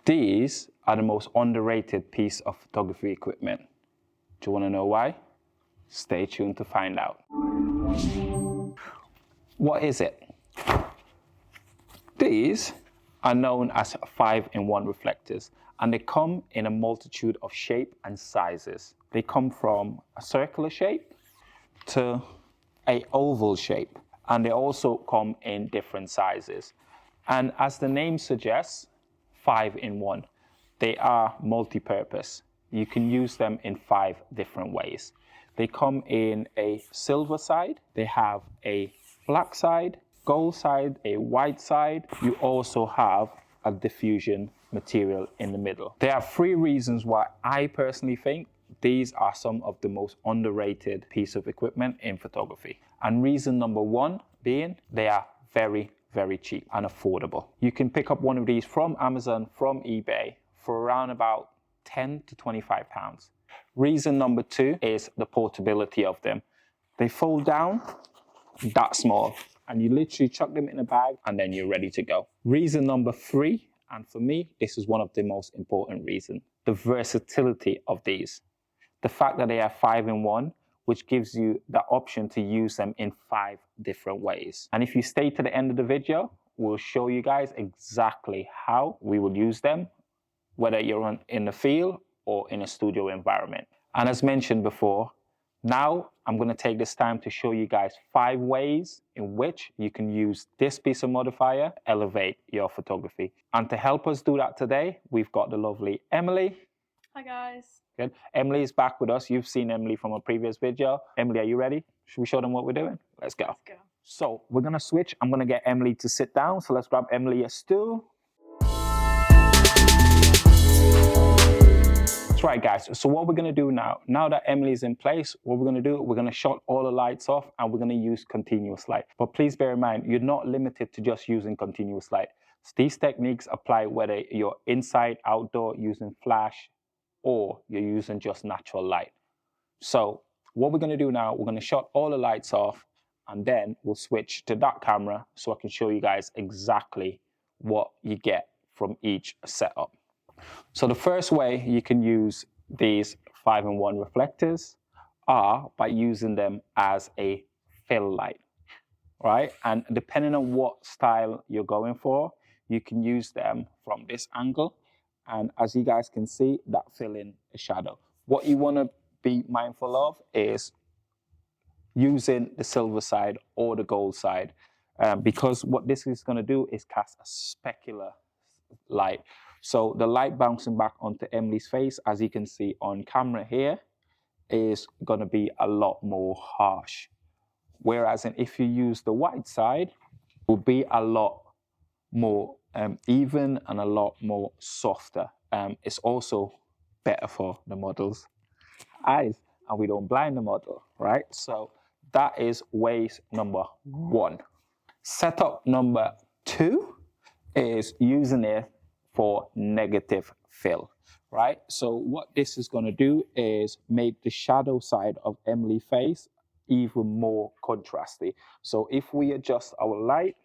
These are the most underrated piece of photography equipment. Do you want to know why? Stay tuned to find out. What is it? These are known as 5-in-1 reflectors, and they come in a multitude of shape and sizes. They come from a circular shape to an oval shape, and they also come in different sizes. And as the name suggests, 5-in-1, they are multi-purpose. You can use them in 5 different ways. They come in a silver side, they have a black side, gold side, a white side. You also have a diffusion material in the middle. There are 3 reasons why I personally think these are some of the most underrated piece of equipment in photography. And reason number 1 being they are very, very cheap and affordable. You can pick up one of these from Amazon, from eBay for around about 10 to 25 pounds. Reason number 2 is the portability of them. They fold down that small, and you literally chuck them in a bag and then you're ready to go. Reason number 3, and for me, this is one of the most important reasons, the versatility of these. The fact that they are 5-in-1, which gives you the option to use them in 5 different ways. And if you stay to the end of the video, we'll show you guys exactly how we will use them, whether you're in the field or in a studio environment. And as mentioned before, now I'm going to take this time to show you guys 5 ways in which you can use this piece of modifier to elevate your photography. And to help us do that today, we've got the lovely Emily. Hi guys. Good. Emily is back with us. You've seen Emily from a previous video. Emily, are you ready? Should we show them what we're doing? Let's go. Let's go. So we're going to switch. I'm going to get Emily to sit down. So let's grab Emily a stool. That's right, guys. So what we're going to do now that Emily's in place, what we're going to do, we're going to shut all the lights off and we're going to use continuous light. But please bear in mind, you're not limited to just using continuous light. So these techniques apply whether you're inside, outdoor, using flash, or you're using just natural light. So what we're going to do now, we're going to shut all the lights off and then we'll switch to that camera so I can show you guys exactly what you get from each setup. So the first way you can use these 5-in-1 reflectors are by using them as a fill light, right? And depending on what style you're going for, you can use them from this angle. And as you guys can see, that fill in a shadow. What you want to be mindful of is using the silver side or the gold side, because what this is going to do is cast a specular light. So the light bouncing back onto Emily's face, as you can see on camera here, is going to be a lot more harsh. Whereas if you use the white side, it will be a lot more even and a lot more softer. It's also better for the model's eyes, and we don't blind the model, right? So that is ways number 1. Setup number 2 is using it for negative fill, right? So what this is going to do is make the shadow side of Emily's face even more contrasty. So if we adjust our light,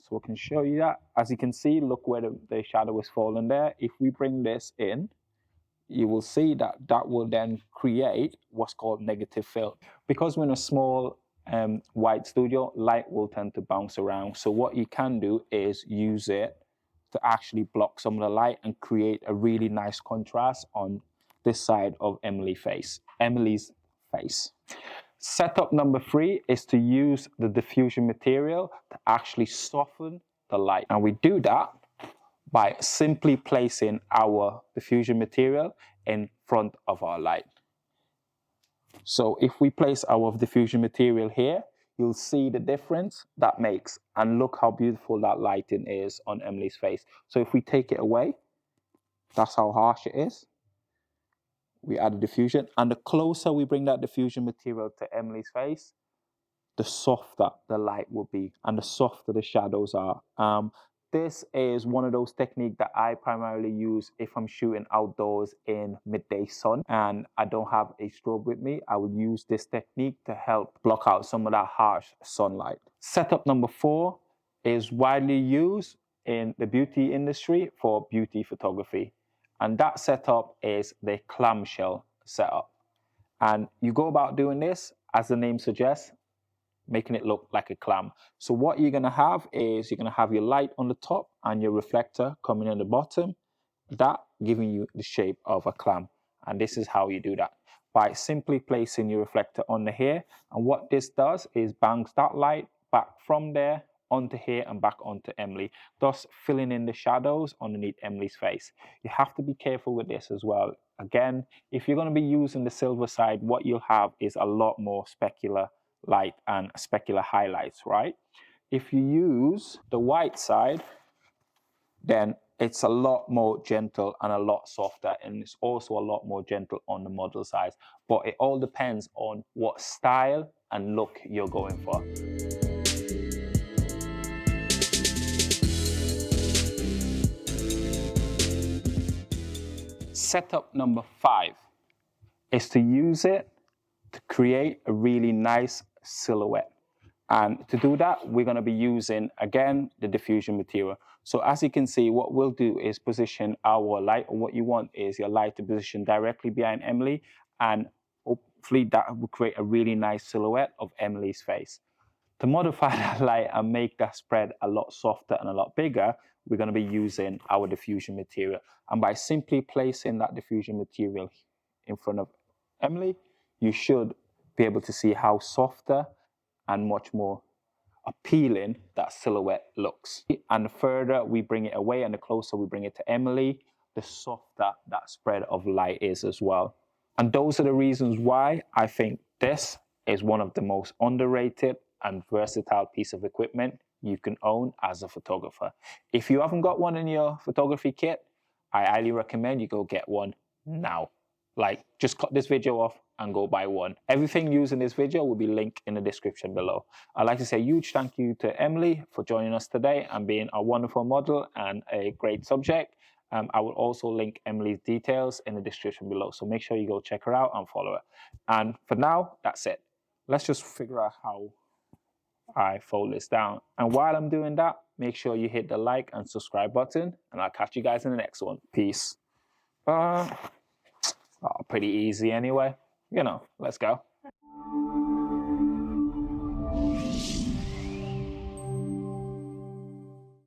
so I can show you that. As you can see, look where the shadow is falling there. If we bring this in, you will see that that will then create what's called negative fill. Because we're in a small white studio, light will tend to bounce around. So what you can do is use it to actually block some of the light and create a really nice contrast on this side of Emily's face. Setup number 3 is to use the diffusion material to actually soften the light. And we do that by simply placing our diffusion material in front of our light. So if we place our diffusion material here, you'll see the difference that makes. And look how beautiful that lighting is on Emily's face. So if we take it away, that's how harsh it is. We add a diffusion, and the closer we bring that diffusion material to Emily's face, the softer the light will be and the softer the shadows are. This is one of those techniques that I primarily use if I'm shooting outdoors in midday sun and I don't have a strobe with me. I will use this technique to help block out some of that harsh sunlight. Setup number 4 is widely used in the beauty industry for beauty photography. And that setup is the clamshell setup. And you go about doing this, as the name suggests, making it look like a clam. So what you're gonna have is you're gonna have your light on the top and your reflector coming in the bottom, that giving you the shape of a clam. And this is how you do that, by simply placing your reflector on the here. And what this does is bangs that light back from there onto here and back onto Emily, thus filling in the shadows underneath Emily's face. You have to be careful with this as well. Again, if you're going to be using the silver side, what you'll have is a lot more specular light and specular highlights, right? If you use the white side, then it's a lot more gentle and a lot softer, and it's also a lot more gentle on the model side. But it all depends on what style and look you're going for. Setup number 5 is to use it to create a really nice silhouette. And to do that, we're going to be using, again, the diffusion material. So as you can see, what we'll do is position our light, or what you want is your light to position directly behind Emily, and hopefully that will create a really nice silhouette of Emily's face. To modify that light and make that spread a lot softer and a lot bigger, we're going to be using our diffusion material. And by simply placing that diffusion material in front of Emily, you should be able to see how softer and much more appealing that silhouette looks. And the further we bring it away and the closer we bring it to Emily, the softer that spread of light is as well. And those are the reasons why I think this is one of the most underrated and versatile piece of equipment you can own as a photographer. If you haven't got one in your photography kit, I highly recommend you go get one now. Like, just cut this video off and go buy one. Everything used in this video will be linked in the description below. I'd like to say a huge thank you to Emily for joining us today and being a wonderful model and a great subject. I will also link Emily's details in the description below, so make sure you go check her out and follow her. And for now, that's it. Let's just figure out how I fold this down. And while I'm doing that, make sure you hit the like and subscribe button, and I'll catch you guys in the next one. Peace. Pretty easy anyway. You know, let's go.